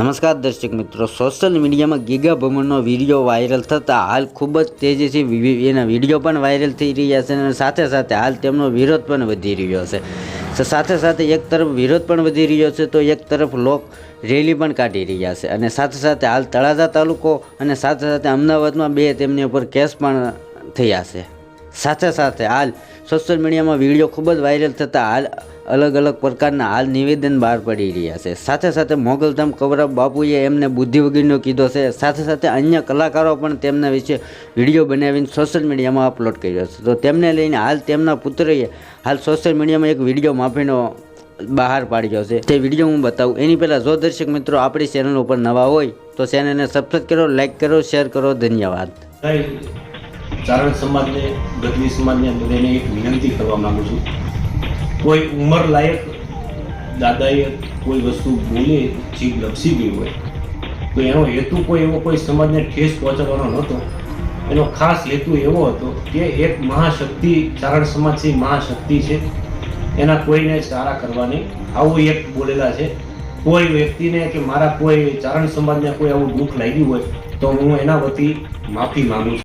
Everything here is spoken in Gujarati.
નમસ્કાર દર્શક મિત્રો, સોશિયલ મીડિયામાં ગીગા ભમરનો વિડીયો વાયરલ થતાં હાલ ખૂબ જ તેજીથી એના વિડીયો પણ વાયરલ થઈ રહ્યા છે અને સાથે સાથે હાલ તેમનો વિરોધ પણ વધી રહ્યો છે. સાથે સાથે એક તરફ વિરોધ પણ વધી રહ્યો છે તો એક તરફ લોક રેલી પણ કાઢી રહ્યા છે અને સાથે સાથે હાલ તળાજા તાલુકો અને સાથે સાથે અમદાવાદમાં બે તેમની ઉપર કેસ પણ થયા છે. સાથે સાથે હાલ સોશિયલ મીડિયામાં વિડીયો ખૂબ જ વાયરલ થતાં હાલ અલગ અલગ પ્રકારના હાલ નિવેદન બહાર પડી રહ્યા છે. સાથે સાથે મોગલધામ કવરપ બાપુએ એમને બુદ્ધિ વગરનો કીધો છે. સાથે સાથે અન્ય કલાકારો પણ તેમના વિશે વિડીયો બનાવીને સોશિયલ મીડિયામાં અપલોડ કર્યો છે. તો તેમને લઈને હાલ તેમના પુત્રએ હાલ સોશિયલ મીડિયામાં એક વિડીયો માફીનો બહાર પાડ્યો છે. તે વિડીયો હું બતાવું એની પહેલાં જો દર્શક મિત્રો આપણી ચેનલ ઉપર નવા હોય તો ચેનલને સબસ્ક્રાઈબ કરો, લાઈક કરો, શેર કરો. ધન્યવાદ. ચારણ સમાજને, ગઢવી સમાજને બધાને એક વિનંતી કરવા માંગુ છું. કોઈ ઉંમર લાયક દાદાએ કોઈ વસ્તુ બોલે જીભ લપસી ગઈ હોય તો એનો હેતુ કોઈ એવો કોઈ સમાજને ઠેસ પહોંચાડવાનો નહોતો. એનો ખાસ હેતુ એવો હતો કે એક મહાશક્તિ, ચારણ સમાજ છે મહાશક્તિ છે, એના કોઈને સારા કરવાની આવું એક બોલેલા છે. કોઈ વ્યક્તિને કે મારા કોઈ ચારણ સમાજને કોઈ આવું દુઃખ લાગ્યું હોય તો હું એના વતી માફી માંગુ છું.